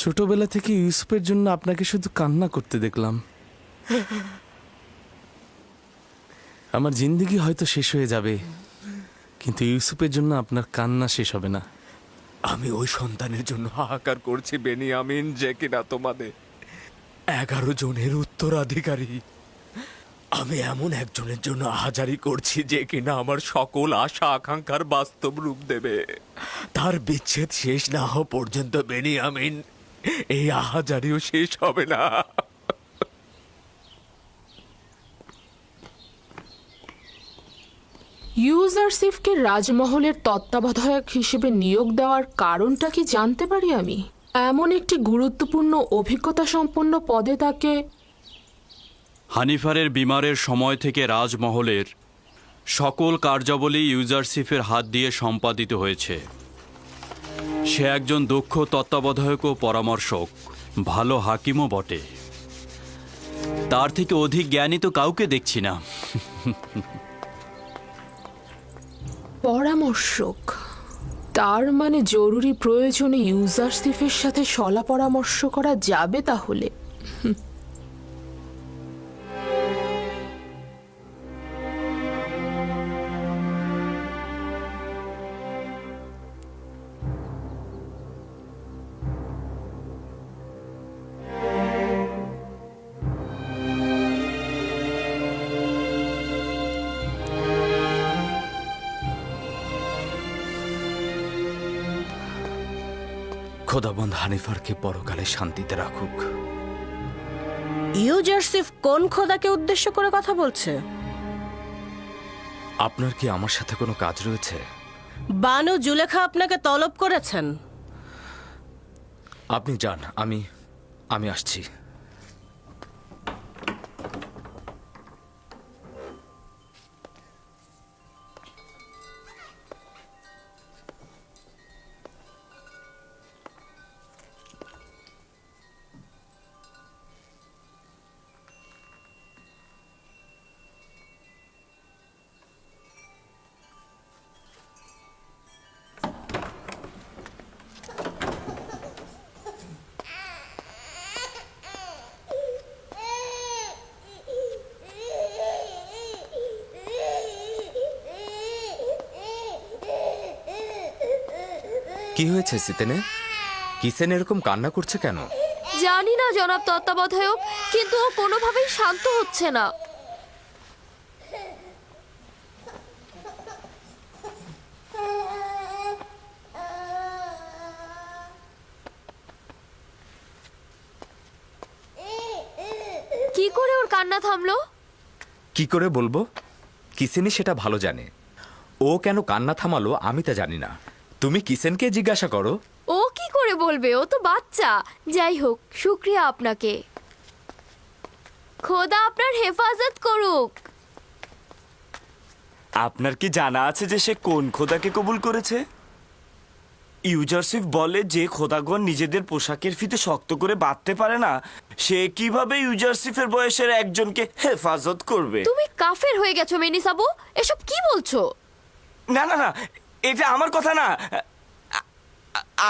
ছোটবেলা থেকে ইউসুফের জন্য আপনাকে শুধু কান্না করতে দেখলাম। আমার জিন্দেগি হয়তো শেষ হয়ে যাবে, কিন্তু ইউসুফের জন্য আপনার কান্না শেষ হবে না। আমি ওই সন্তানের জন্য হাহাকার করছি বেনিয়ামিন, যে কিনা তোমাদের 11 জনের উত্তরাধিকারী। আমি এমন একজনের জন্য আহাজারি করছি যে কিনা আমার সকল আশা আকাঙ্ক্ষার বাস্তব রূপ দেবে। তার বিচ্ছেদ শেষ না হওয়া পর্যন্ত বেনিয়ামিন, এই আহাজারিও শেষ হবে না। ইউজারসিফকে রাজমহলের তত্ত্বাবধায়ক হিসেবে নিয়োগ দেওয়ার কারণটা কি জানতে পারি আমি? এমন একটি গুরুত্বপূর্ণ অভিজ্ঞতা সম্পন্ন পদে তাকে হানিফারের বিমারের সময় থেকে রাজমহলের সকল কার্যাবলী ইউজারসিফের হাত দিয়ে সম্পাদিত হয়েছে। সে একজন দক্ষ তত্ত্বাবধায়ক ও পরামর্শক, ভালো হাকিমও বটে। তার থেকে অধিক জ্ঞানী তো কাউকে দেখছি না। পরামর্শক, তার মানে জরুরি প্রয়োজনে ইউজারসিফের সাথে শলা পরামর্শ করা যাবে তাহলে। খোদাবন্দ হানিফারকে পরকালে শান্তিতে রাখুক। ইউজারসিফ কোন খোদাকে উদ্দেশ্য করে কথা বলছে? আপনার কি আমার সাথে কোনো কাজ রয়েছে? বানু জুলেখা আপনাকে তলব করেছেন। আপনি যান, আমি আসছি। কি হয়েছে সিতেনে? কিসেন এরকম কান্না করছে কেন? জানি না জনাব তত্ত্বাবধায়ক, কিন্তু ও কোনোভাবেই শান্ত হচ্ছে না। কি করে ওর কান্না থামলো? কি করে বলবো? কিসেনই সেটা ভালো জানে। ও কেন কান্না থামালো আমি তা জানি না। তুমি কিসেনকে জিজ্ঞাসা করো। ও কি করে বলবে? ও তো বাচ্চা। যাই হোক, শুক্রিয়া আপনাকে। খোদা আপনার হেফাজত করুক। আপনার কি জানা আছে যে সে কোন খোদাকে কবুল করেছে? ইউজারসিফ বলে যে খোদাগণ নিজেদের পোশাকের ফিতে শক্ত করে বাঁধতে পারে না, সে কিভাবে ইউজারসিফের বয়সের একজনকে হেফাজত করবে? তুমি কাফের হয়ে গেছো মেনিসাবু, এসব কি বলছো? না না না, এটা আমার কথা না।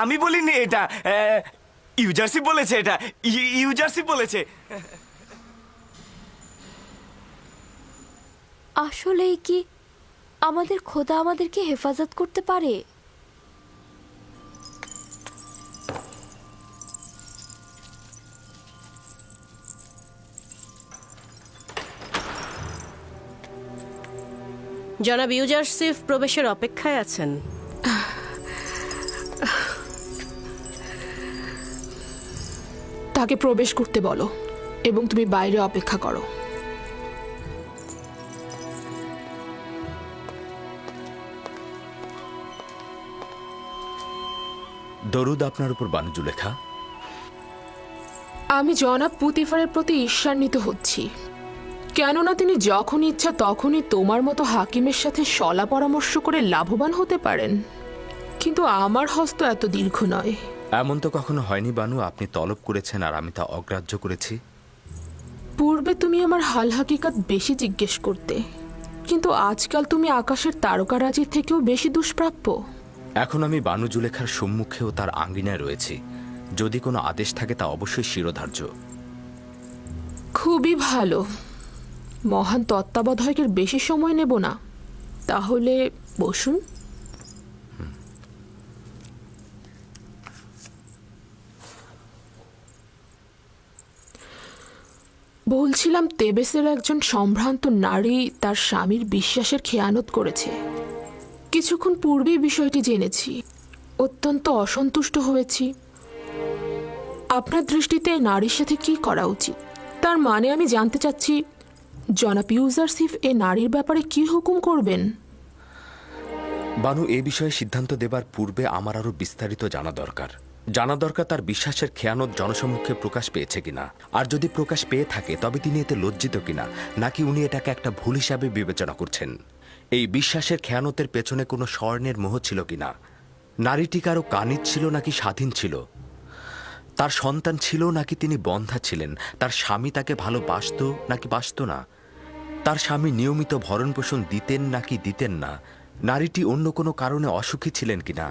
আমি বলিনি এটা, ইউজারসিফ বলেছে। এটা ইউজারসিফ বলেছে। আসলেই কি আমাদের খোদা আমাদেরকে হেফাজত করতে পারে? জনাব ইউজারসিফ প্রবেশের অপেক্ষায় আছেন। তাকে প্রবেশ করতে বলো এবং তুমি বাইরে অপেক্ষা করো। দরুদ আপনার উপর বানু জুলেখা। আমি জনাব পুতিফারের প্রতি ঈর্ষান্বিত হচ্ছি, কেননা তিনি যখন ইচ্ছা তখনই তোমার মতো হাকিমের সাথে শলা পরামর্শ করে লাভবান হতে পারেন, কিন্তু আমার হস্ত এত দীর্ঘ নয়। এমন তো কখনো হয়নি বানু, আপনি তলব করেছেন আর আমি তা অগ্রাহ্য করেছি। পূর্বে তুমি আমার হাল হাকিকাত বেশি জিজ্ঞেস করতে, কিন্তু আজকাল তুমি আকাশের তারকারাজির থেকেও বেশি দুষ্প্রাপ্য। এখন আমি বানু জুলেখার সম্মুখেও তার আঙ্গিনায় রয়েছি। যদি কোনো আদেশ থাকে তা অবশ্যই শিরোধার্য। খুবই ভালো। মহান তত্ত্বাবধায়কের বেশি সময় নেব না, তাহলে বসুন। বলছিলাম, তেবেসের একজন সম্ভ্রান্ত নারী তার স্বামীর বিশ্বাসের খেয়ানত করেছে। কিছুক্ষণ পূর্বেই বিষয়টি জেনেছি। অত্যন্ত অসন্তুষ্ট হয়েছি। আপনার দৃষ্টিতে এই নারীর সাথে কি করা উচিত? তার মানে আমি জানতে চাচ্ছি, জনাব ইউজারসিফ এ নারীর ব্যাপারে কি হুকুম করবেন? বানু, এ বিষয়ে সিদ্ধান্ত দেবার পূর্বে আমার আরো বিস্তারিত জানা দরকার। তার বিশ্বাসের খেয়ানত জনসম্মুখে প্রকাশ পেয়েছে কিনা, আর যদি প্রকাশ পেয়ে থাকে তবে তিনি এতে লজ্জিত কিনা, নাকি উনি এটাকে একটা ভুল হিসাবে বিবেচনা করছেন। এই বিশ্বাসের খেয়ানতের পেছনে কোনো স্বর্ণের মোহ ছিল কিনা, নারীটি কারো কানিজ ছিল নাকি স্বাধীন ছিল, তার সন্তান ছিল নাকি তিনি বন্ধা ছিলেন, তার স্বামী তাকে ভালোবাসত নাকি বাসত না, তার স্বামী নিয়মিত ভরণ পোষণ দিতেন নাকি দিতেন না, নারীটি অন্য কোনো কারণে অসুখী ছিলেন কিনা।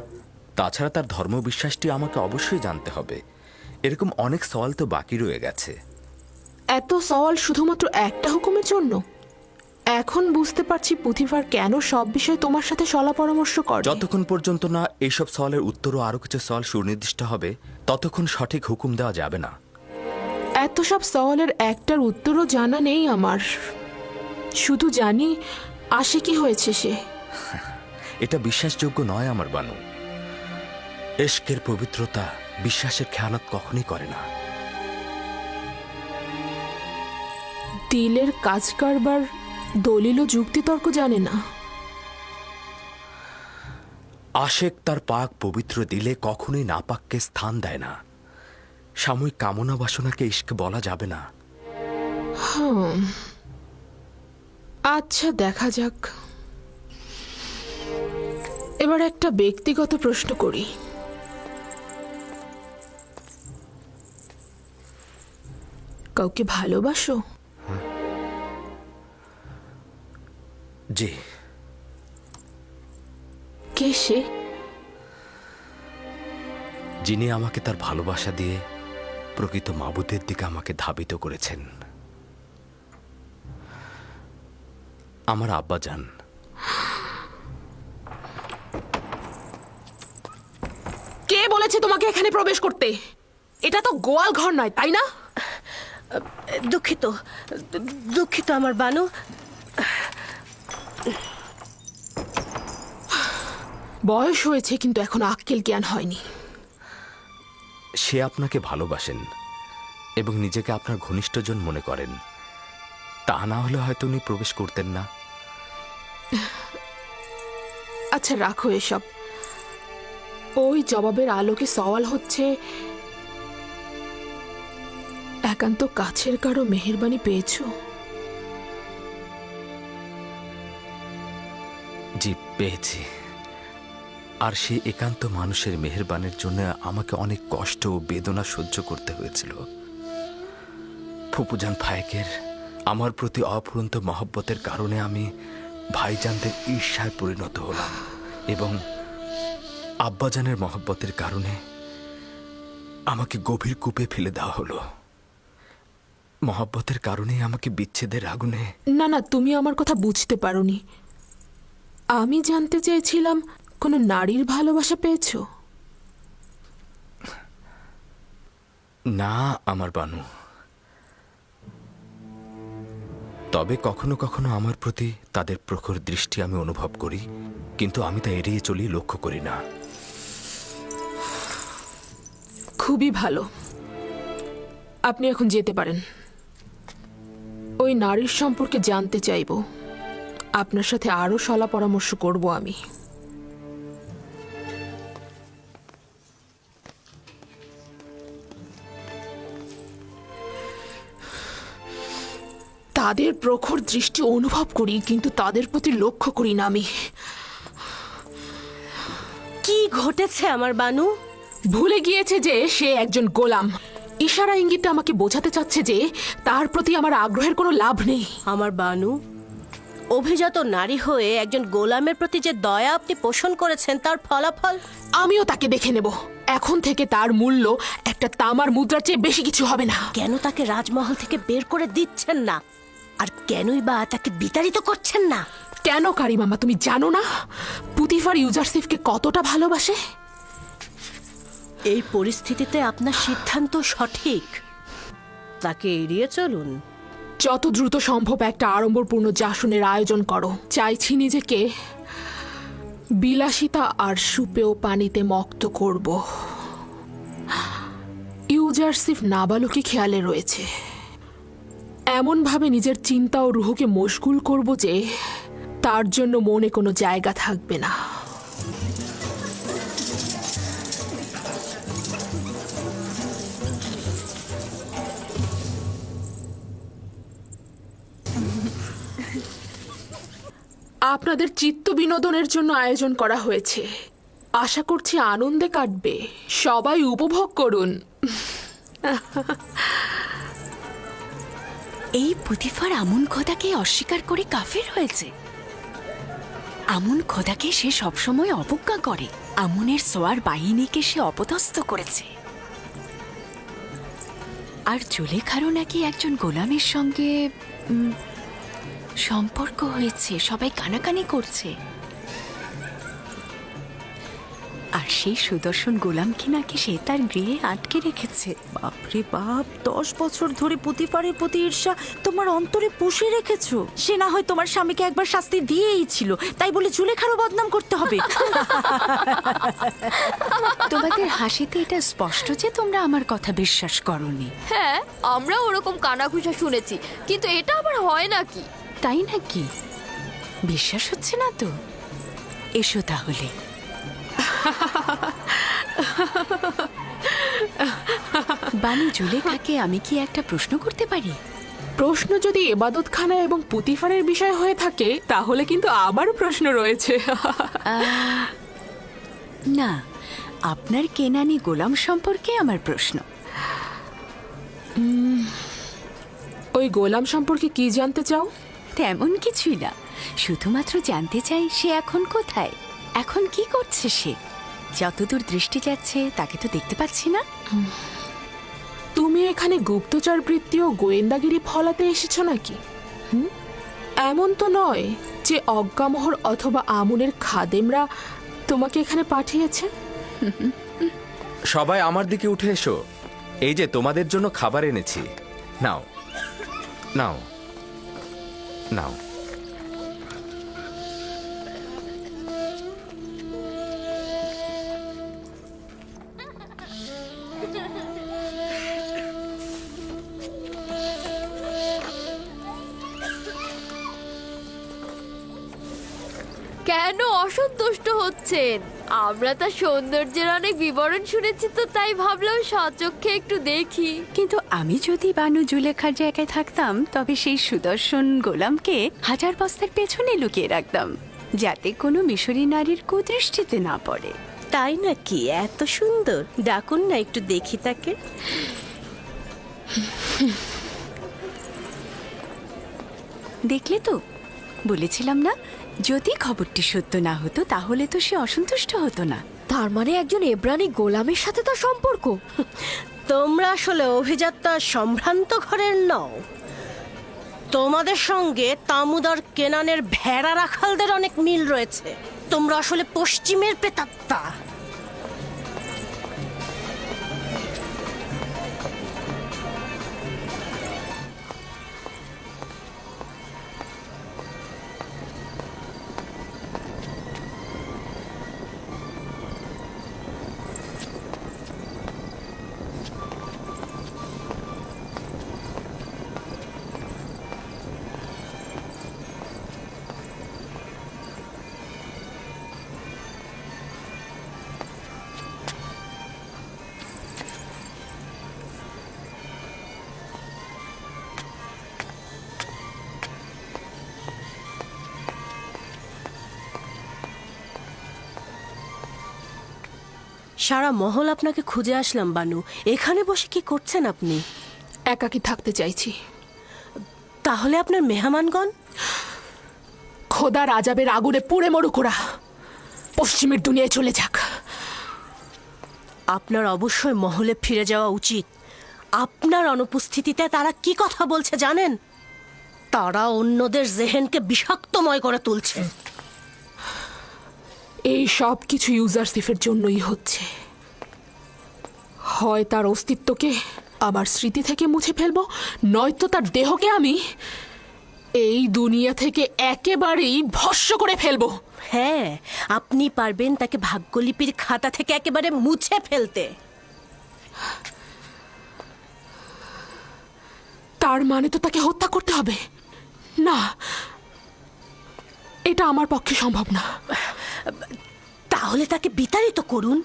তাছাড়া তার ধর্মবিশ্বাসটি আমাকে অবশ্যই জানতে হবে। এরকম অনেক সওয়াল তো বাকি রয়ে গেছে। এত সওয়াল শুধুমাত্র একটা হুকুমের জন্য? এখন বুঝতে পারছি পুথিফার কেন সব বিষয়ে তোমার সাথে সলা পরামর্শ করে। যতক্ষণ পর্যন্ত না এইসব সওয়ালের উত্তর ও আরো কিছু সওয়াল সুনির্দিষ্ট হবে, ততক্ষণ সঠিক হুকুম দেওয়া যাবে না। এত সব সওয়ালের একটার উত্তরও জানা নেই আমার। শুধু জানি আসে কি হয়েছে সে। এটা বিশ্বাসযোগ্য নয় আমার বানু। এশকের পবিত্রতা বিশ্বাসের খেয়ানত কখনই করে না। দিলের কাজ কারবার দলিল ও যুক্তিতর্ক জানে না। আশেক তার পাক পবিত্র দিলে কখনোই নাপাককে স্থান দেয় না। সাময়িক কামনা বাসনাকে ইশক বলা যাবে না। আচ্ছা, দেখা যাক। এবার একটা ব্যক্তিগত প্রশ্ন করি। কাউকে ভালোবাসো? জি। কে সে? যিনি আমাকে তার ভালোবাসা দিয়ে প্রকৃত মাবুদের দিকে আমাকে ধাবিত করেছেন। আমার আব্বাজান। কে বলেছে তোমাকে এখানে প্রবেশ করতে? এটা তো গোয়াল ঘর নয়, তাই না? দুঃখিত, দুঃখিত আমার বানু। বয়স হয়েছে, কিন্তু এখন আক্কেল জ্ঞান হয়নি। সে আপনাকে ভালোবাসেন এবং নিজেকে আপনার ঘনিষ্ঠজন মনে করেন। তা না হলে হয়তো উনি প্রবেশ করতেন না। আচ্ছা, রাখো এসব। ওই জবাবের আলোকে সওয়াল হচ্ছে, একান্ত কাছের কারো মেহেরবানি পেয়েছো? জি, পেয়েছি। আর সেই একান্ত মানুষের মেহেরবানির জন্য আমাকে অনেক কষ্ট ও বেদনা সহ্য করতে হয়েছিল। ফুপুজান ফায়েকের আমার প্রতি অফুরন্ত মহব্বতের কারণে আমি ভাইজানদের ঈর্ষায় পরিণত হলাম, এবং আব্বাজানের মহব্বতের কারণে আমাকে গভীর কূপে ফেলে দেওয়া হলো। মহব্বতের কারণেই আমাকে বিচ্ছেদের আগুনে। না না, তুমি আমার কথা বুঝতে পারোনি। আমি জানতে চেয়েছিলাম, কোনো নারীর ভালোবাসা পেয়েছো? না আমার বানু। তবে কখনো কখনো আমার প্রতি তাদের প্রখর দৃষ্টি আমি অনুভব করি, কিন্তু আমি তা এড়িয়ে চলি, লক্ষ্য করি না। খুবই ভালো, আপনি এখন যেতে পারেন। ওই নারীর সম্পর্কে জানতে চাইব। আপনার সাথে আরো সলা পরামর্শ করব আমি। তাদের প্রখর দৃষ্টি অনুভব করি, কিন্তু তাদের প্রতি লক্ষ্য করি না আমি। কি ঘটেছে আমার বানু? ভুলে গিয়েছে যে সে একজন গোলাম। ইশারা ইঙ্গিতে আমাকে বোঝাতে চাচ্ছে যে তার প্রতি আমার আগ্রহের কোনো লাভ নেই। আমার বানু, অভিজাত নারী হয়ে একজন গোলামের প্রতি যে দয়া আপনি পোষণ করেছেন তার ফলাফল। আমিও তাকে দেখে নেব। এখন থেকে তার মূল্য একটা তামার মুদ্রার চেয়ে বেশি কিছু হবে না। কেন তাকে রাজমহল থেকে বের করে দিচ্ছেন না, আর কেনই বা তাকে বিতাড়িত করছেন না? কেন কারিমামা, তুমি জানো না পুতিফার ইউজারসিফকে কতটা ভালোবাসে? এই পরিস্থিতিতে আপনার সিদ্ধান্ত সঠিক। তাকে এড়িয়ে চলুন। যত দ্রুত সম্ভব একটা আড়ম্বরপূর্ণ জাসনের আয়োজন করো। চাইছি নিজেকে বিলাসিতা আর সুপেয় পানিতে মক্ত করব। ইউজারসিফ নাবালকই খেয়ালে রয়েছে। এমনভাবে নিজের চিন্তা ও রুহকে মশগুল করব যে তার জন্য মনে কোনো জায়গা থাকবে না। আপনাদের চিত্ত বিনোদনের জন্য আয়োজন করা হয়েছে। আশা করছি আনন্দে কাটবে। সবাই উপভোগ করুন। এই পুতিফার আমুন খোদাকে অস্বীকার করে কাফের হয়েছে। আমুন খোদাকে সে সবসময় অবজ্ঞা করে। আমুনের সোয়ার বাহিনীকে সে অপদস্থ করেছে। আর জুলেখারও নাকি একজন গোলামের সঙ্গে সম্পর্ক হয়েছে। সবাই কানাকানি করছে। আর সেই সুদর্শন গোলামকে নাকি সে তার গৃহে আটকে রেখেছে। বাপরে বাপ, 10 বছর ধরে পুতিফারের প্রতি ঈর্ষা তোমার অন্তরে পুষে রেখেছো। সে না হয় তোমার স্বামীকে একবার শাস্তি দিয়েই ছিল, তাই বলে জুলেখারও বদনাম করতে হবে? তোমাদের হাসিতে এটা স্পষ্ট যে তোমরা আমার কথা বিশ্বাস করনি। হ্যাঁ, আমরা ওরকম কানাঘুষা শুনেছি, কিন্তু এটা আবার হয় নাকি? তাই নাকি? বিশ্বাস হচ্ছে না তো? এসো তাহলে। বানি জুলেখাকে আমি কি একটা প্রশ্ন করতে পারি? প্রশ্ন যদি এবাদতখানা এবং পুতিফারের বিষয় হয়ে থাকে তাহলে কিন্তু আবার প্রশ্ন রয়েছে। না, আপনার কেনানি গোলাম সম্পর্কে আমার প্রশ্ন। ওই গোলাম সম্পর্কে কি জানতে চাও? তেমন কিছুই না, শুধুমাত্র জানতে চাই সে এখন কোথায়, এখন কি করছে সে। যতদূর দৃষ্টি যাচ্ছে তাকে তো দেখতে পাচ্ছি না। তুমি এখানে গুপ্তচর বৃত্তি ও গোয়েন্দাগিরি ফলাতে এসেছো নাকি? এমন তো নয় যে অজ্ঞামোহর অথবা আমুনের খাদেমরা তোমাকে এখানে পাঠিয়েছে। সবাই আমার দিকে উঠে এসো। এই যে তোমাদের জন্য খাবার এনেছি। নাও নাও নাও। কেন অসন্তুষ্ট হচ্ছেন? আমরা তার সৌন্দর্যের অনেক বিবরণ শুনেছি, তো তাই ভাবলাম সচক্ষে একটু দেখি। কিন্তু আমি যদি বানু জুলেখার জায়গায় থাকতাম তবে সেই সুদর্শন গোলামকে 1000 বস্তার পেছনে লুকিয়ে রাখতাম, যাতে কোনো মিশরী নারীর কুদৃষ্টিতে না পড়ে। তাই নাকি? এত সুন্দর, ডাকুন না একটু দেখি তাকে। দেখলে তো, বলেছিলাম না, যদি খবরটি সত্য না হতো তাহলে তো সে অসন্তুষ্ট হতো না। তার মানে একজন এব্রানি গোলামের সাথে তার সম্পর্ক? তোমরা আসলে অভিজাতটা সম্ভ্রান্ত ঘরের নও। তোমাদের সঙ্গে তামুদার কেনানের ভেড়া রাখালদের অনেক মিল রয়েছে। তোমরা আসলে পশ্চিমের প্রেতাত্মা। সারা মহল আপনাকে খুঁজে আসলাম বানু। এখানে বসে কি করছেন আপনি? একাকী থাকতে চাইছি। তাহলে আপনার মেহমানগণ? খোদা রাজাবের আগুনে পুড়ে মরুক ওরা, পশ্চিমের দুনিয়ায় চলে যাক। আপনার অবশ্যই মহলে ফিরে যাওয়া উচিত। আপনার অনুপস্থিতিতে তারা কি কথা বলছে জানেন? তারা অন্যদের জেহেনকে বিষাক্তময় করে তুলছে। এই সব কিছু ইউজারসিফের জন্যই হচ্ছে। হয় তার অস্তিত্বকে আমার স্মৃতি থেকে মুছে ফেলবো, নয়তো তার দেহকে আমি এই দুনিয়া থেকে একেবারেই ভস্ম করে ফেলবো। হ্যাঁ, আপনি পারবেন তাকে ভাগ্যলিপির খাতা থেকে একেবারে মুছে ফেলতে। তার মানে তো তাকে হত্যা করতে হবে? না, এটা আমার পক্ষে সম্ভব না। তাহলে তাকে বিতাড়িত করুন,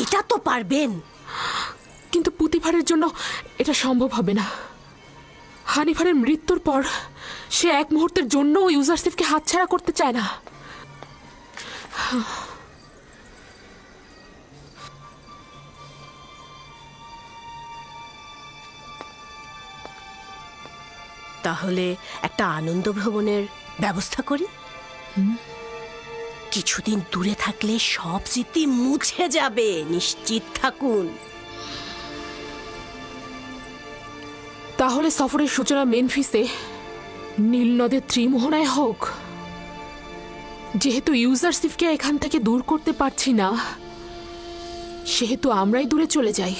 এটা তো পারবেন। কিন্তু পুতিফারের জন্য এটা সম্ভব হবে না। হানিফারের মৃত্যুর পর সে এক মুহূর্তের জন্য ইউজারসিফকে হাতছাড়া করতে চায় না। তাহলে একটা আনন্দ ভ্রমণের ব্যবস্থা করি। কিছুদিন দূরে থাকলে সব স্মৃতি মুছে যাবে, নিশ্চিত থাকুন। তাহলে সফরের সূচনা মেনফিসে নীল নদের ত্রিমোহনায় হোক। যেহেতু ইউজারসিফকে এখান থেকে দূর করতে পারছি না, সেহেতু আমরাই দূরে চলে যাই।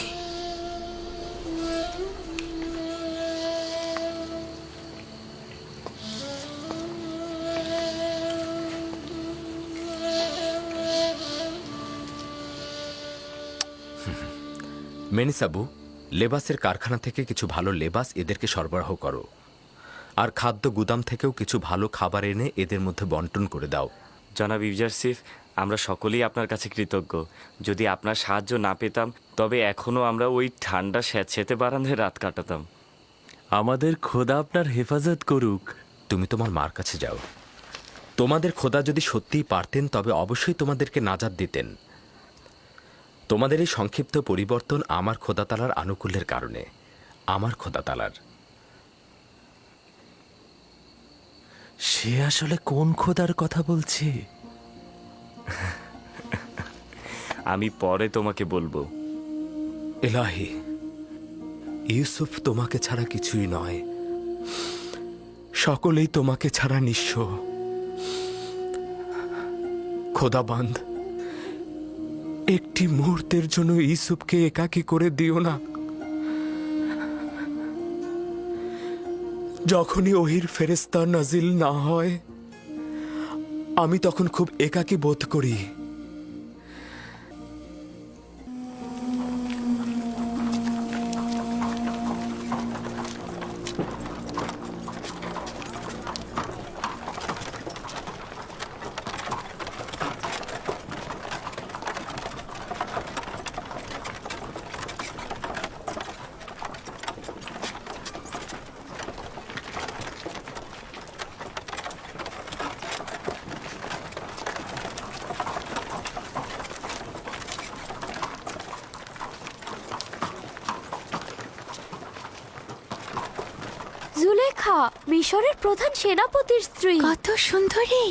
মেনিসাবু, লেবাসের কারখানা থেকে কিছু ভালো লেবাস এদেরকে সরবরাহ করো, আর খাদ্য গুদাম থেকেও কিছু ভালো খাবার এনে এদের মধ্যে বন্টন করে দাও। জনাব ইউজারসিফ, আমরা সকলেই আপনার কাছে কৃতজ্ঞ। যদি আপনার সাহায্য না পেতাম তবে এখনও আমরা ওই ঠান্ডা স্যাঁতস্যাঁতে বারান্দায় রাত কাটাতাম। আমাদের খোদা আপনার হেফাজত করুক। তুমি তোমার মার কাছে যাও। তোমাদের খোদা যদি সত্যিই পারতেন তবে অবশ্যই তোমাদেরকে নাজাত দিতেন। তোমাদের এই সংক্ষিপ্ত পরিবর্তন আমার খোদাতালার আনুকূল্যের কারণে। আমার খোদাতালার। সে আসলে কোন খোদার কথা বলছে? আমি পরে তোমাকে বলবো। এলাহি, ইউসুফ তোমাকে ছাড়া কিছুই নয়। সকলেই তোমাকে ছাড়া নিঃস্ব। খোদাবান্ধ, একটি মুহূর্তের জন্য ইউসুফকে একাকী করে দিও না। যখনই ওহির ফেরেশতা নাজিল না হয়, আমি তখন খুব একাকী বোধ করি। জুলেখা, মিশরের প্রধান সেনাপতির স্ত্রী। কত সুন্দরী!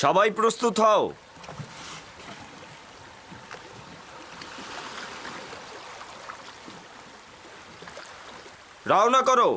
সবাই প্রস্তুত হও। রওনা করো।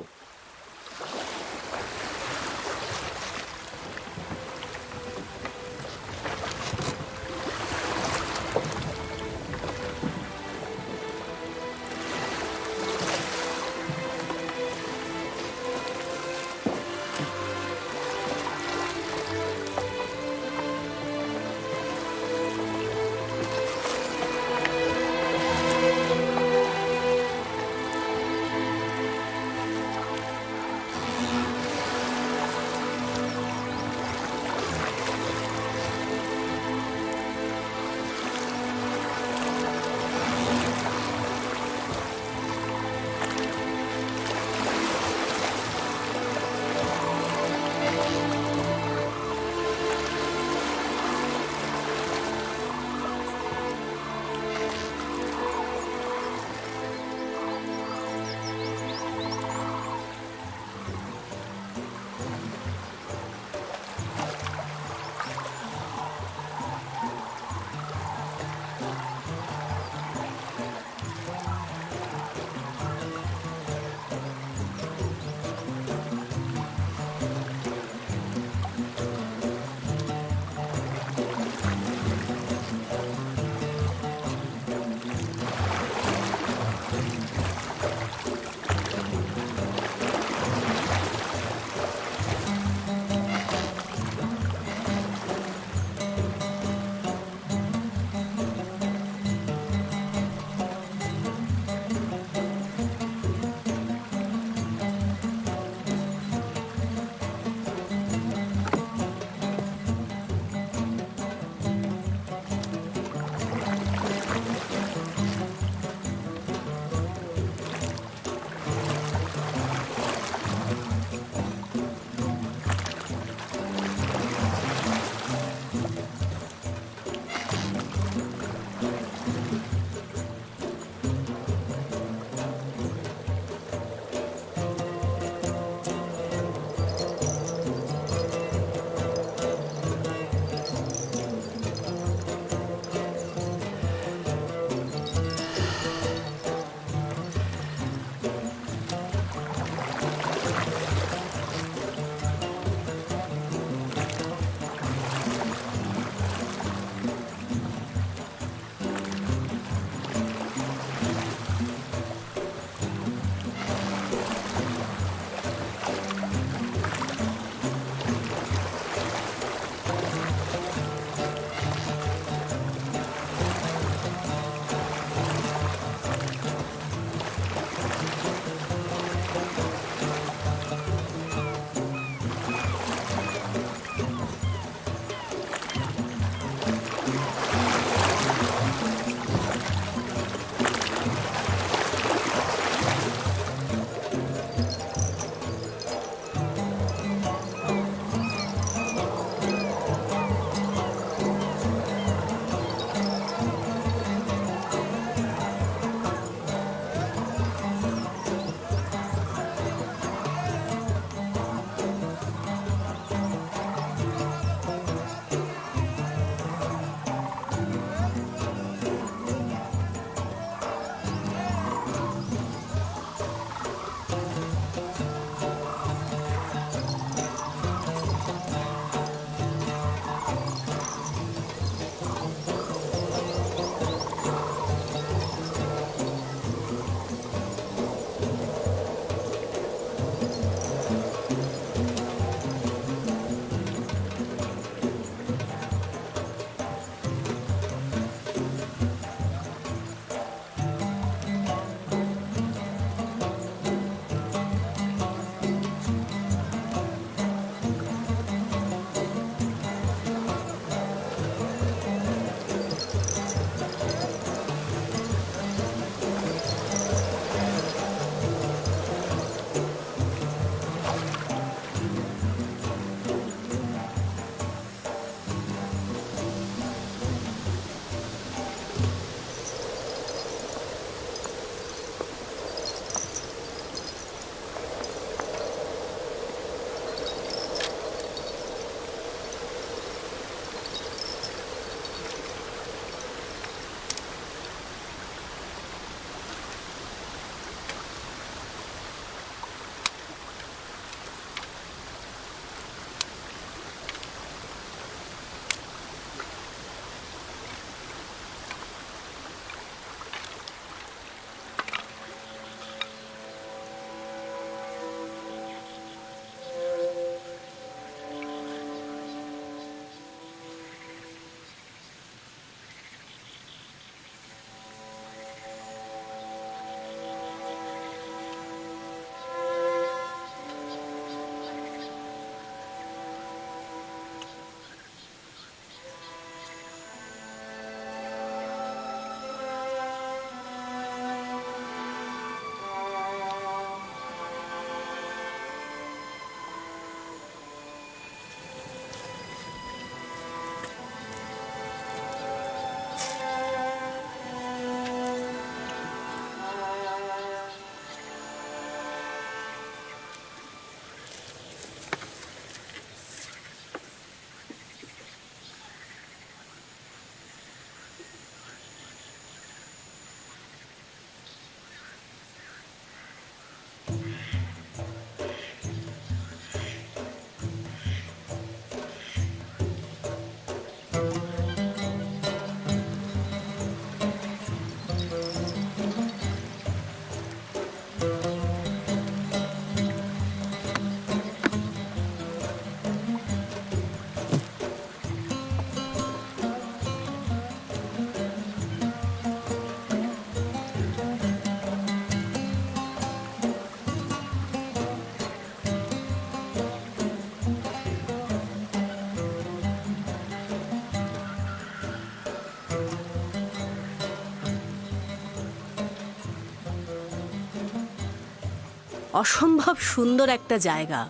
অসম্ভব সুন্দর একটা জায়গা।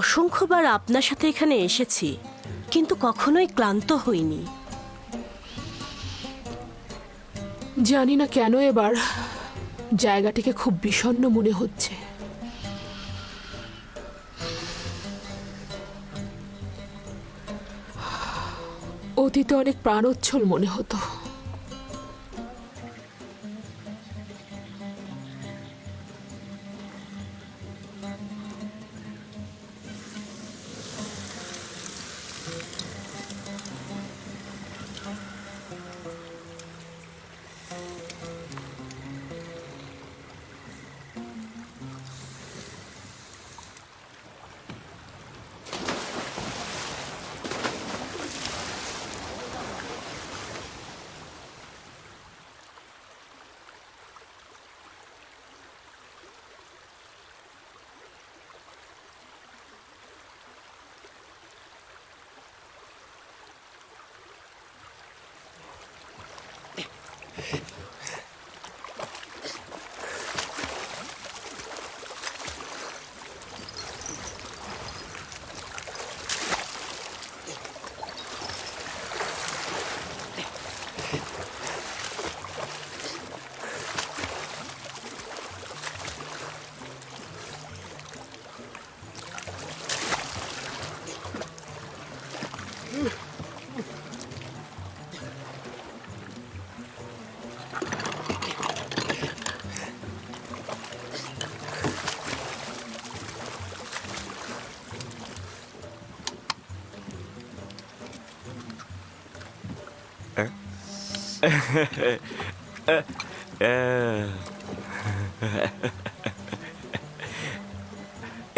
অসংখ্যবার আপনার সাথে এখানে এসেছি, কিন্তু কখনোই ক্লান্ত হইনি। জানি না কেন এবার জায়গাটিকে খুব বিষণ্ণ মনে হচ্ছে। অতীতে অনেক প্রাণোচ্ছল মনে হতো।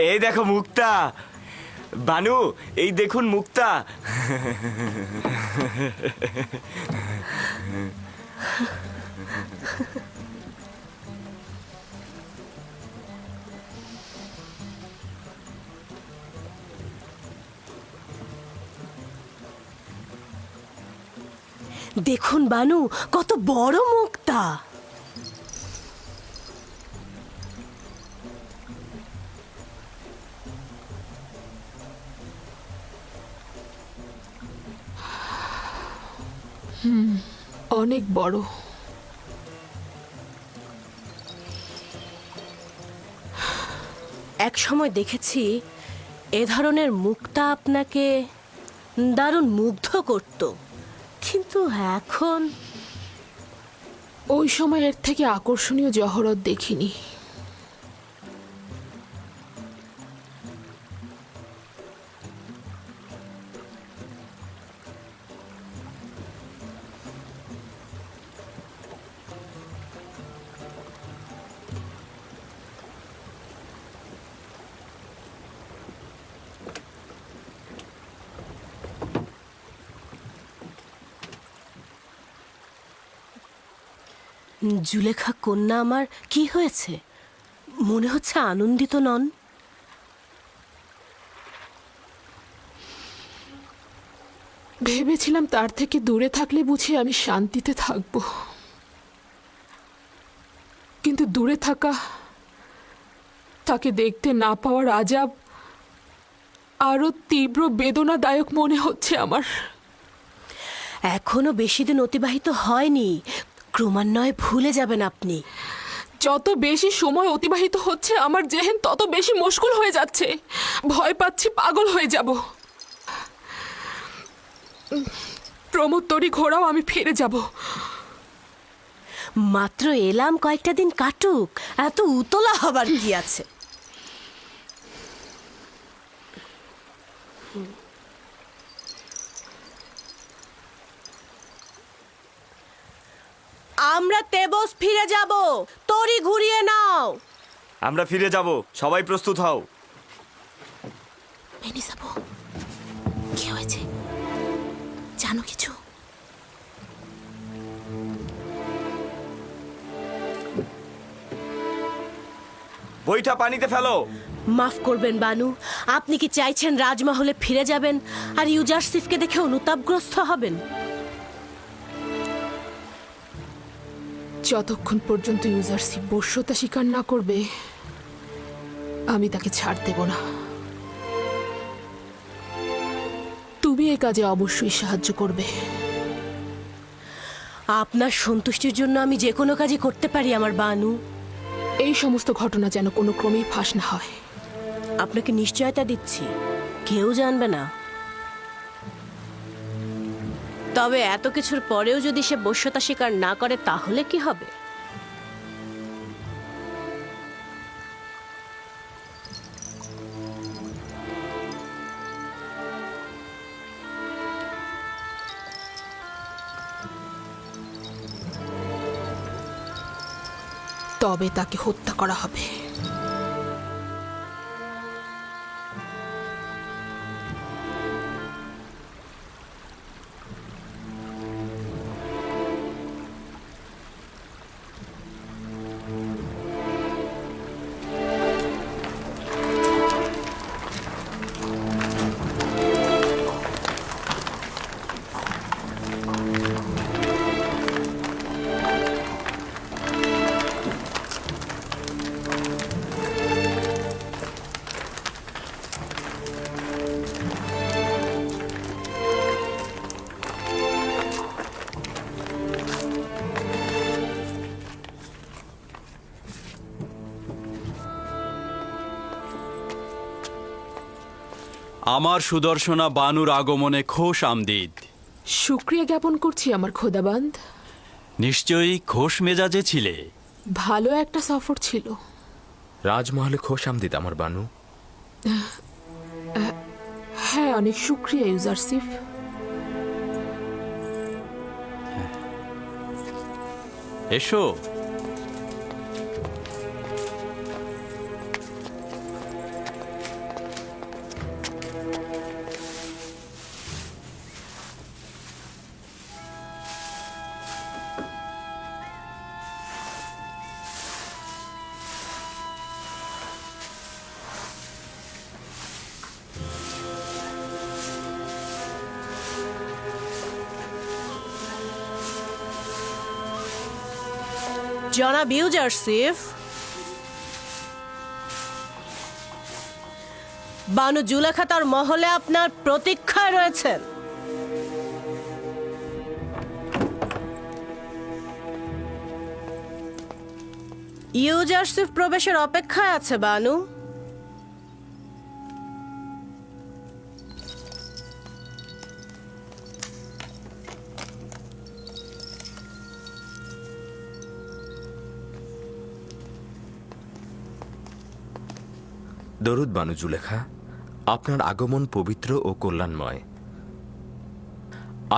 এই দেখো মুক্তা, বানু, এই দেখুন মুক্তা। দেখুন বানু, কত বড় মুক্তা। অনেক বড়। এক সময় দেখেছি এ ধরনের মুক্তা আপনাকে দারুণ মুগ্ধ করত, কিন্তু এখন ওই সময় এর থেকে আকর্ষণীয় জহরত দেখিনি। জুলেখা কন্যা আমার কি হয়েছে? মনে হচ্ছে আনন্দিত নন। ভেবেছিলাম তার থেকে দূরে থাকলে বুঝি আমি শান্তিতে থাকব, কিন্তু দূরে থাকা, তাকে দেখতে না পাওয়ার আজাব আরো তীব্র বেদনাদায়ক মনে হচ্ছে আমার। এখনো বেশি দিন অতিবাহিত হয়নি, ক্রমান্বয়ে ভুলে যাবেন আপনি। যত বেশি সময় অতিবাহিত হচ্ছে আমার জেহেন তত বেশি মুশকিল হয়ে যাচ্ছে। ভয় পাচ্ছি পাগল হয়ে যাব। প্রমোত্তরী ঘোড়াও আমি ফিরে যাব। মাত্র এলাম, কয়েকটা দিন কাটুক, এত উতলা হবার কি আছে? আমরা তেবস ফিরে যাব, তরি ঘুরিয়ে নাও। আমরা ফিরে যাব, সবাই প্রস্তুত হও। মেনিসাবো, কি হয়েছে জানো কিছু? বইটা পানিতে ফেলো। মাফ করবেন বানু, আপনি কি চাইছেন রাজমহলে ফিরে যাবেন আর ইউজারসিফকে দেখে অনুতাপগ্রস্ত হবেন? যতক্ষণ পর্যন্ত ইউজারশিপ বশ্যতা স্বীকার না করবে আমি তাকে ছাড় দেব না। তুমি এ কাজে অবশ্যই সাহায্য করবে। আপনার সন্তুষ্টির জন্য আমি যে কোনো কাজই করতে পারি আমার বানু। এই সমস্ত ঘটনা যেন কোনো ক্রমেই ফাঁস না হয়। আপনাকে নিশ্চয়তা দিচ্ছি, কেউ জানবে না। তবে এত কিছুর পরেও যদি সে বশ্যতা স্বীকার না করে তাহলে কি হবে? তবে তাকে হত্যা করা হবে। আমার সুদর্শনা বানুর আগমনে খোশ আমদিদ। শুক্রিয়া জ্ঞাপন করছি আমার খোদাবান্দ। নিশ্চয়ই খোশ মেজাজে ছিলে। ভালো একটা সফর ছিল। রাজমহলে খোশ আমদিদ আমার বানু। হ্যাঁ, অনেক শুক্রিয়া ইউজারশিপ। এসো। জনাব ইউজারসিফ, বানু জুলেখা তার মহলে আপনার প্রতীক্ষায় রয়েছেন। ইউজারসিফ প্রবেশের অপেক্ষায় আছে বানু। দরুদ বানু জুলেখা, আপনার আগমন পবিত্র ও কল্যাণময়।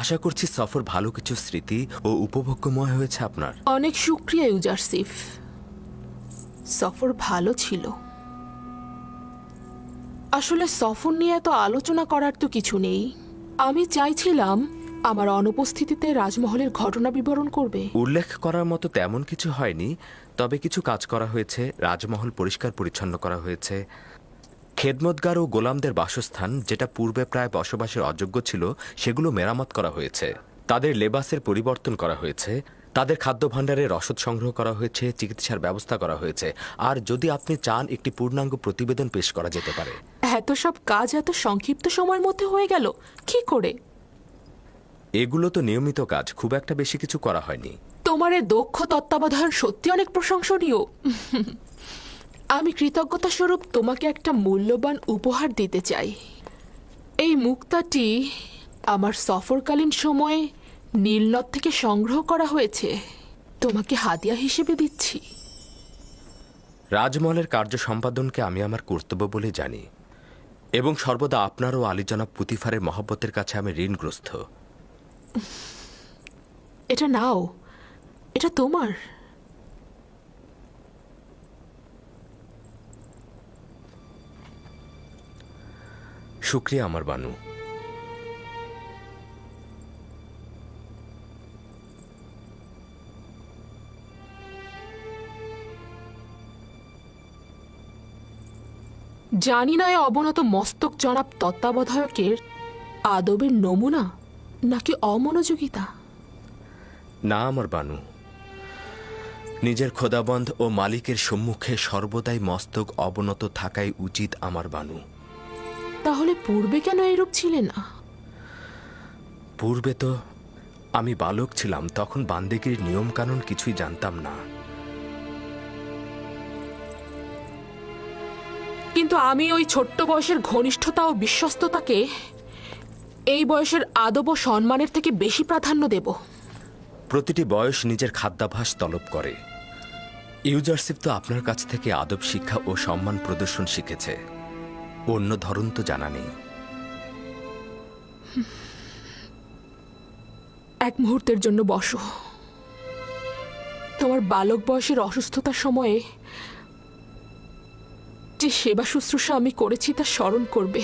আশা করছি সফর ভালো কিছু স্মৃতি ও উপভোগ্যময় হয়েছে আপনার। অনেক শুক্রিয়া ইউজারশিপ, সফর ভালো ছিল। আসলে সফর নিয়ে এত আলোচনা করার তো কিছু নেই। আমি চাইছিলাম আমার অনুপস্থিতিতে রাজমহলের ঘটনা বিবরণ করবে। উল্লেখ করার মতো তেমন কিছু হয়নি, তবে কিছু কাজ করা হয়েছে। রাজমহল পরিষ্কার পরিচ্ছন্ন করা হয়েছে। খেদমতগার ও গোলামদের বাসস্থান, যেটা পূর্বে প্রায় বসবাসের অযোগ্য ছিল, সেগুলো মেরামত করা হয়েছে। তাদের লেবাসের পরিবর্তন করা হয়েছে। তাদের খাদ্য ভাণ্ডারের রসদ সংগ্রহ করা হয়েছে। চিকিৎসার ব্যবস্থা করা হয়েছে। আর যদি আপনি চান, একটি পূর্ণাঙ্গ প্রতিবেদন পেশ করা যেতে পারে। এত সব কাজ এত সংক্ষিপ্ত সময়ের মধ্যে হয়ে গেল কি করে? এগুলো তো নিয়মিত কাজ, খুব একটা বেশি কিছু করা হয়নি। তোমার এই দক্ষ তত্ত্বাবধান সত্যি অনেক প্রশংসনীয়। আমি কৃতজ্ঞতা স্বরূপ তোমাকে একটা মূল্যবান উপহার দিতে চাই। এই মুক্তাটি আমার সফরকালীন সময়ে নীলনদ থেকে সংগ্রহ করা হয়েছে। তোমাকে হাদিয়া হিসেবে দিচ্ছি। রাজমহলের কার্য সম্পাদনকে আমি আমার কর্তব্য বলে জানি, এবং সর্বদা আপনার ও আলী জনাব পুতিফারের মহব্বতের কাছে আমি ঋণগ্রস্ত। এটা নাও, এটা তোমার। শুক্রিয়া আমার বানু। জানি না এই অবনত মস্তক জনাব তত্ত্বাবধায়কের আদবের নমুনা নাকি অমনোযোগিতা। না আমার বানু, নিজের খোদাবন্ধ ও মালিকের সম্মুখে সর্বদাই মস্তক অবনত থাকাই উচিত আমার বানু। তাহলে পূর্বে কেন এরূপ ছিলে না? পূর্বে তো আমি বালক ছিলাম, তখন বান্দেগীর নিয়ম কানুন কিছুই জানতাম না। কিন্তু আমি ওই ছোট্ট বয়সের ঘনিষ্ঠতা ও বিশ্বস্ততাকে এই বয়সের আদব ও সম্মানের থেকে বেশি প্রাধান্য দেব। প্রতিটি বয়স নিজের খাদ্যাভ্যাস তলব করে। ইউজারশিপ তো আপনার কাছ থেকে আদব শিক্ষা ও সম্মান প্রদর্শন শিখেছে, অন্য ধরন তো জানা নেই। এক মুহূর্তের জন্য বসো। তোমার বালক বয়সের অসুস্থতার সময়ে যে সেবা শুশ্রূষা আমি করেছি তা স্মরণ করবে।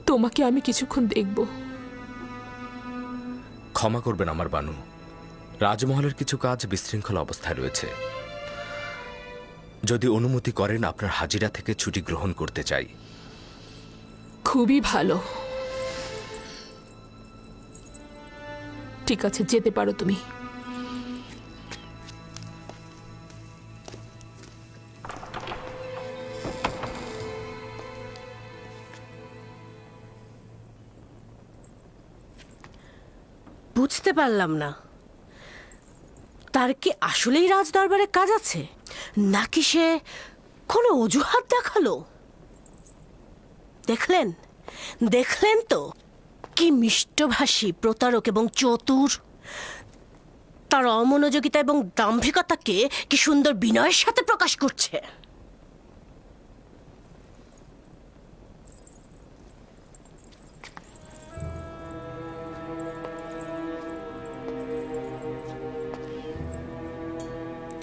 তোমাকে আমি কিছুক্ষণ দেখব। ক্ষমা করবেন আমার বানু, রাজমহলের কিছু কাজ বিশৃঙ্খল অবস্থায় রয়েছে। যদি অনুমতি করেন আপনার হাজিরা থেকে ছুটি গ্রহণ করতে চাই। খুবই ভালো। ঠিক আছে, যেতে পারো তুমি। বুঝতে পারলাম না, তার কি আসলেই রাজদরবারে কাজ আছে, নাকি সে কোনো অজুহাত দেখালো? দেখলেন দেখলেন তো কি মিষ্টভাষী, প্রতারক এবং চতুর। তার অমনোযোগিতা এবং দাম্ভিকতাকে কি সুন্দর বিনয়ের সাথে প্রকাশ করছে।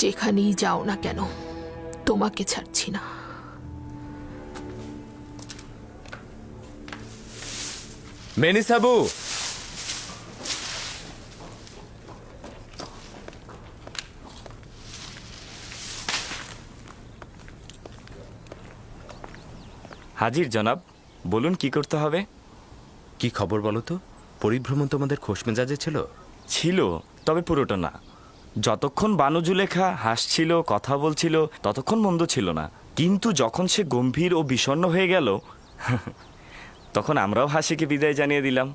যেখানেই যাও না কেন, তোমাকে ছাড়ছি না। মেনিসাবু, হাজির জনাব, বলুন কি করতে হবে। কি খবর বলো তো? পরিভ্রমণ তোমাদের খোশ মেজাজে ছিল? ছিল, তবে পুরোটা না। যতক্ষণ বানু জুলেখা হাসছিল, কথা বলছিল, ততক্ষণ মন্দ ছিল না। কিন্তু যখন সে গম্ভীর ও বিষণ্ণ হয়ে গেল, তখন আমরাও হাসিকে বিদায় জানিয়ে দিলাম।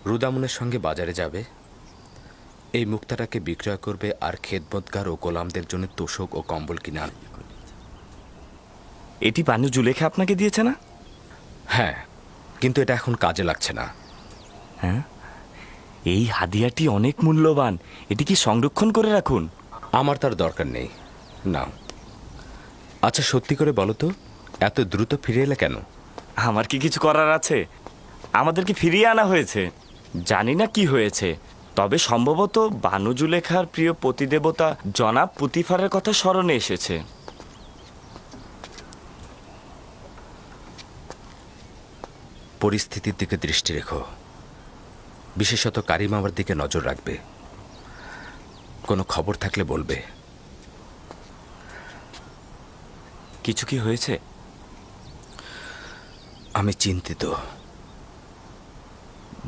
রুদামুনের সঙ্গে বাজারে যাবে, এই মুক্তাটাকে বিক্রয় করবে, আর খেদমতগার ও গোলামদের জন্য তোষক ও কম্বল কিনে আনবে। এটি বানু জুলেখা আপনাকে দিয়েছে না? হ্যাঁ, কিন্তু এটা এখন কাজে লাগছে না। হ্যাঁ, এই হাদিয়াটি অনেক মূল্যবান, এটি কি সংরক্ষণ করে রাখুন। আমার তার দরকার নেই, না। আচ্ছা সত্যি করে বলো তো, এত দ্রুত ফিরে এলে কেন? আমার কি কিছু করার আছে? আমাদেরকে ফিরিয়ে আনা হয়েছে। জানি না কি হয়েছে, তবে সম্ভবত বানু জুলেখার প্রিয় পতিদেবতা জনাব পুতিফারের কথা স্মরণে এসেছে। পরিস্থিতির দিকে দৃষ্টি রেখো, বিশেষত কারিম আমার দিকে নজর রাখবে। কোনো খবর থাকলে বলবে। কিছু কি হয়েছে? আমি চিন্তিত,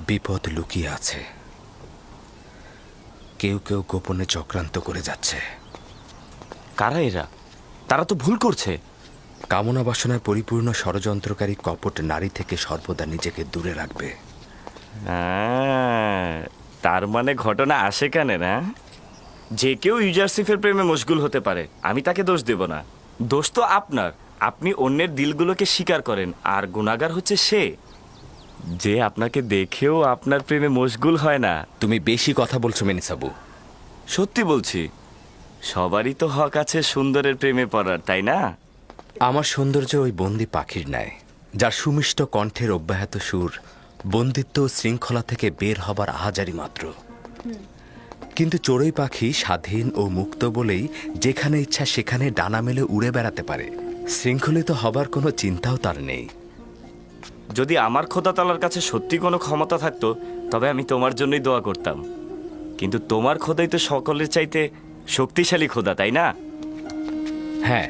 বিপদ লুকিয়ে আছে। কেউ কেউ গোপনে চক্রান্ত করে যাচ্ছে। কারা এরা? তারা তো ভুল করছে। কামনা বাসনায় পরিপূর্ণ ষড়যন্ত্রকারী কপট নারী থেকে সর্বদা নিজেকে দূরে রাখবে। তার মানে ঘটনা আসে কেন না? যে কেউ ইউজারশিপের প্রেমে মশগুল হতে পারে, আমি তাকে দোষ দেব না। দোষ তো আপনার। আপনি অন্যের দিলগুলোকে স্বীকার করেন, আর গুনাহগার হচ্ছে সে যে আপনাকে দেখেও আপনার প্রেমে মশগুল হয় না। তুমি বেশি কথা বলছো মেনিসাবু। সত্যি বলছি, সবারই তো হক আছে সুন্দরের প্রেমে পড়ার, তাই না? আমার সৌন্দর্য ওই বন্দি পাখির ন্যায়, যার সুমিষ্ট কণ্ঠের অব্যাহত সুর বন্দিত্ব ও শৃঙ্খলা থেকে বের হবার আহাজারি মাত্র। কিন্তু চড়ুই পাখি স্বাধীন ও মুক্ত বলেই যেখানে ইচ্ছা সেখানে ডানা মেলে উড়ে বেড়াতে পারে। শৃঙ্খলিত হবার কোনো চিন্তাও তার নেই। যদি আমার খোদা তাআলার কাছে সত্যি কোনো ক্ষমতা থাকতো তবে আমি তোমার জন্যই দোয়া করতাম। কিন্তু তোমার খোদাই তো সকলের চাইতে শক্তিশালী খোদা, তাই না? হ্যাঁ,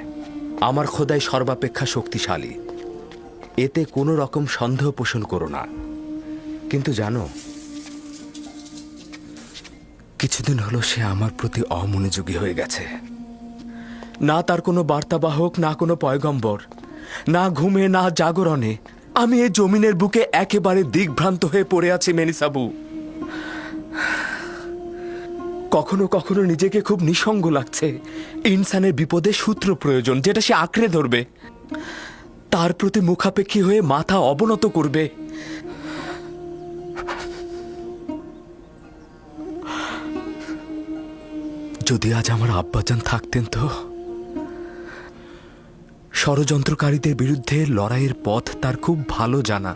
আমার খোদাই সর্বাপেক্ষা শক্তিশালী, এতে কোনো রকম সন্দেহ পোষণ করো না। কিন্তু জানো, কিছুদিন হলো সে আমার প্রতি অমনোযোগী হয়ে গেছে। না তার কোনো বার্তাবাহক, না কোনো পয়গম্বর, না ঘুমে না জাগরণে। আমি এই জমিনের বুকে একেবারে দিগ্ভ্রান্ত হয়ে পড়ে আছি মেনিসাবু। কখনো কখনো নিজেকে খুব নিঃসঙ্গ লাগছে। ইনসানের বিপদে সূত্র প্রয়োজন, যেটা সে আঁকড়ে ধরবে, তার প্রতি মুখাপেক্ষী হয়ে মাথা অবনত করবে। যদি আজ আমার আব্বাজান থাকতেন তো। ষড়যন্ত্রকারীদের বিরুদ্ধে লড়াইয়ের পথ তার খুব ভালো জানা।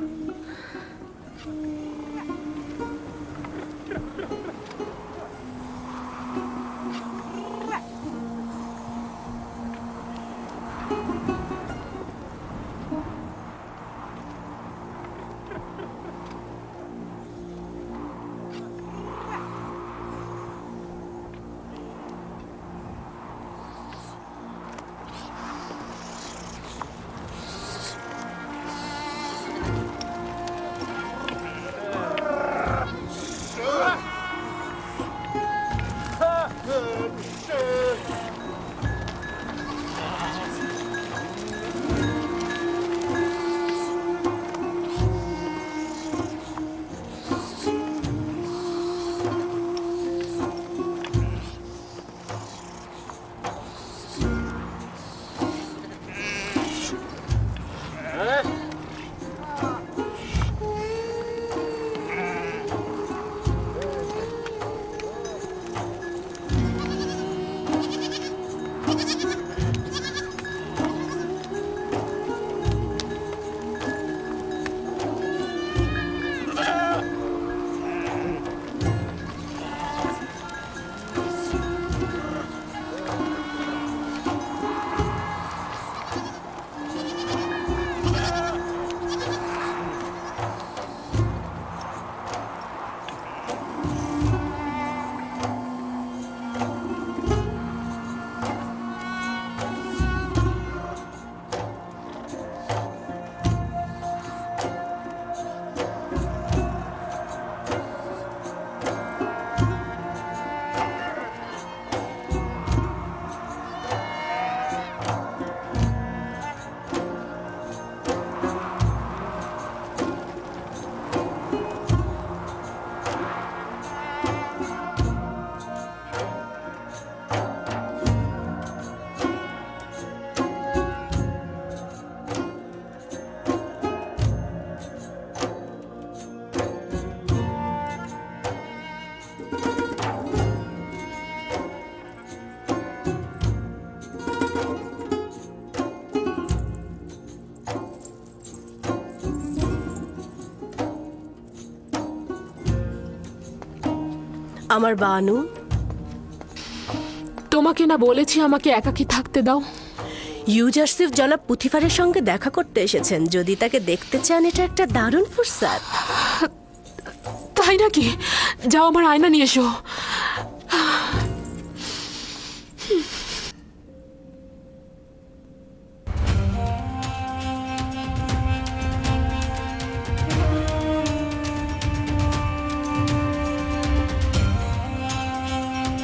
আমার বানু, তোমাকে না বলেছি আমাকে একাকী থাকতে দাও? ইউজারসিফ জনাব পুথিফারের সঙ্গে দেখা করতে এসেছেন। যদি তাকে দেখতে চান, এটা একটা দারুণ ফুরসাত। তাই নাকি? যাও, আমার আয়না নিয়ে এসো।